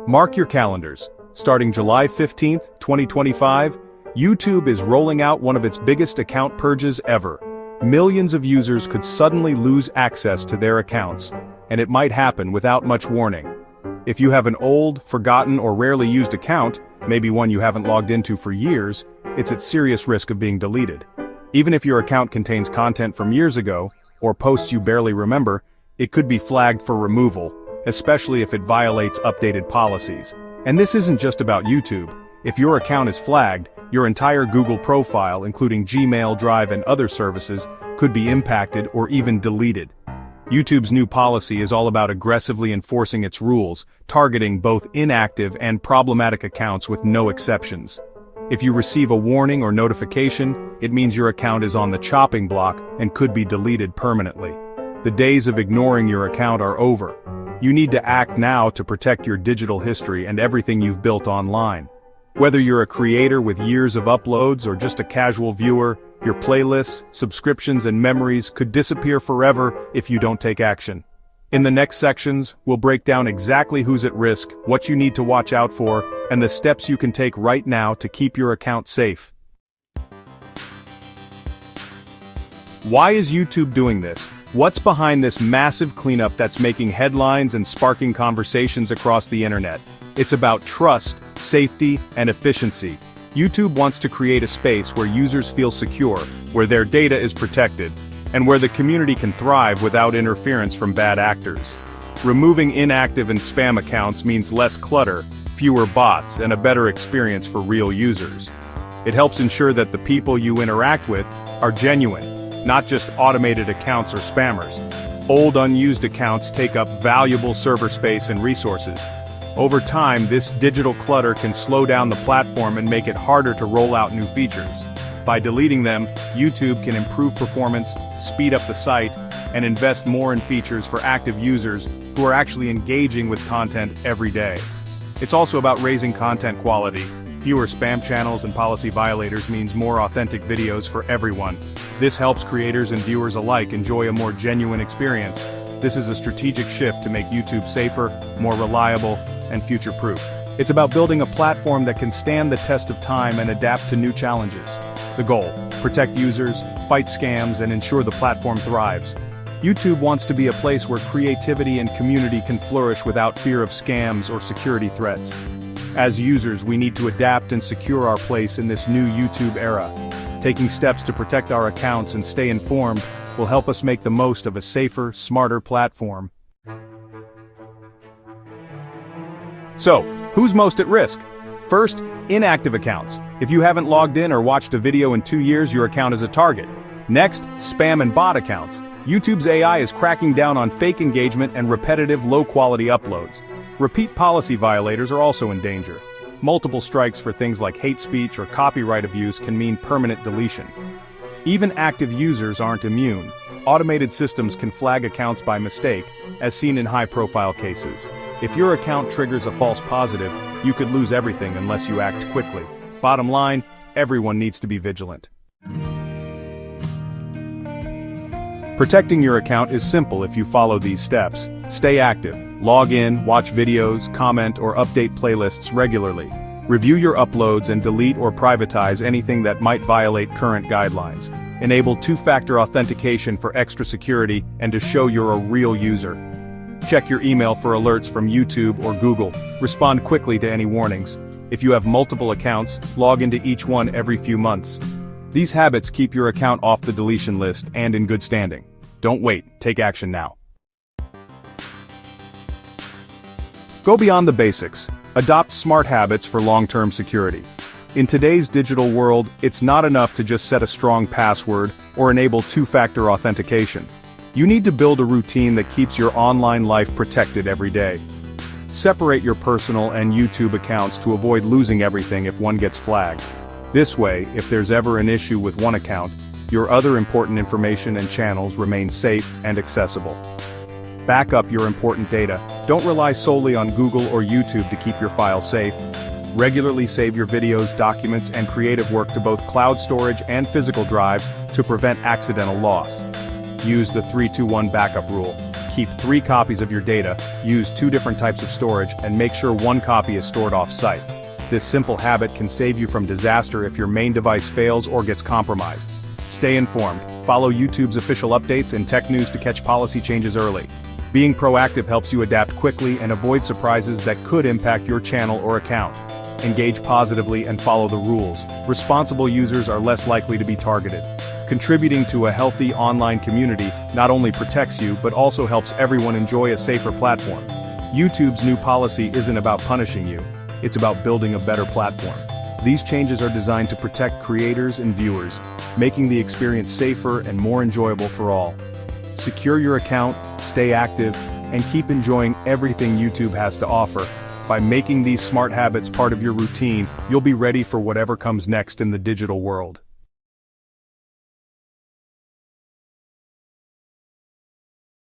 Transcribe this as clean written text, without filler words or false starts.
Mark your calendars. Starting July 15, 2025, YouTube is rolling out one of its biggest account purges ever. Millions of users could suddenly lose access to their accounts, and it might happen without much warning. If you have an old, forgotten, or rarely used account, maybe one you haven't logged into for years, it's at serious risk of being deleted. Even if your account contains content from years ago, or posts you barely remember, it could be flagged for removal, especially if it violates updated policies. And this isn't just about YouTube. If your account is flagged, your entire Google profile, including Gmail, Drive, and other services, could be impacted or even deleted. YouTube's new policy is all about aggressively enforcing its rules, targeting both inactive and problematic accounts with no exceptions. If you receive a warning or notification, it means your account is on the chopping block and could be deleted permanently. The days of ignoring your account are over. You need to act now to protect your digital history and everything you've built online. Whether you're a creator with years of uploads or just a casual viewer, your playlists, subscriptions, and memories could disappear forever if you don't take action. In the next sections, we'll break down exactly who's at risk, what you need to watch out for, and the steps you can take right now to keep your account safe. Why is YouTube doing this? What's behind this massive cleanup that's making headlines and sparking conversations across the internet? It's about trust, safety, and efficiency. YouTube wants to create a space where users feel secure, where their data is protected, and where the community can thrive without interference from bad actors. Removing inactive and spam accounts means less clutter, fewer bots, and a better experience for real users. It helps ensure that the people you interact with are genuine, not just automated accounts or spammers. Old unused accounts take up valuable server space and resources. Over time, this digital clutter can slow down the platform and make it harder to roll out new features. By deleting them, YouTube can improve performance, speed up the site, and invest more in features for active users who are actually engaging with content every day. It's also about raising content quality. Fewer spam channels and policy violators means more authentic videos for everyone. This helps creators and viewers alike enjoy a more genuine experience. This is a strategic shift to make YouTube safer, more reliable, and future-proof. It's about building a platform that can stand the test of time and adapt to new challenges. The goal: protect users, fight scams, and ensure the platform thrives. YouTube wants to be a place where creativity and community can flourish without fear of scams or security threats. As users, we need to adapt and secure our place in this new YouTube era. Taking steps to protect our accounts and stay informed will help us make the most of a safer, smarter platform. So, who's most at risk? First, inactive accounts. If you haven't logged in or watched a video in 2 years, your account is a target. Next, spam and bot accounts. YouTube's AI is cracking down on fake engagement and repetitive, low-quality uploads. Repeat policy violators are also in danger. Multiple strikes for things like hate speech or copyright abuse can mean permanent deletion. Even active users aren't immune. Automated systems can flag accounts by mistake, as seen in high-profile cases. If your account triggers a false positive, you could lose everything unless you act quickly. Bottom line, everyone needs to be vigilant. Protecting your account is simple if you follow these steps. Stay active. Log in, watch videos, comment, or update playlists regularly. Review your uploads and delete or privatize anything that might violate current guidelines. Enable two-factor authentication for extra security and to show you're a real user. Check your email for alerts from YouTube or Google. Respond quickly to any warnings. If you have multiple accounts, log into each one every few months. These habits keep your account off the deletion list and in good standing. Don't wait, take action now. Go beyond the basics. Adopt smart habits for long-term security. In today's digital world, it's not enough to just set a strong password or enable two-factor authentication. You need to build a routine that keeps your online life protected every day. Separate your personal and YouTube accounts to avoid losing everything if one gets flagged. This way, if there's ever an issue with one account, your other important information and channels remain safe and accessible. Back up your important data. Don't rely solely on Google or YouTube to keep your files safe. Regularly save your videos, documents, and creative work to both cloud storage and physical drives to prevent accidental loss. Use the 3-2-1 backup rule. Keep 3 copies of your data, use 2 different types of storage, and make sure 1 copy is stored off-site. This simple habit can save you from disaster if your main device fails or gets compromised. Stay informed, follow YouTube's official updates and tech news to catch policy changes early. Being proactive helps you adapt quickly and avoid surprises that could impact your channel or account. Engage positively and follow the rules. Responsible users are less likely to be targeted. Contributing to a healthy online community not only protects you but also helps everyone enjoy a safer platform. YouTube's new policy isn't about punishing you, it's about building a better platform. These changes are designed to protect creators and viewers, making the experience safer and more enjoyable for all. Secure your account, stay active, and keep enjoying everything YouTube has to offer. By making these smart habits part of your routine, you'll be ready for whatever comes next in the digital world.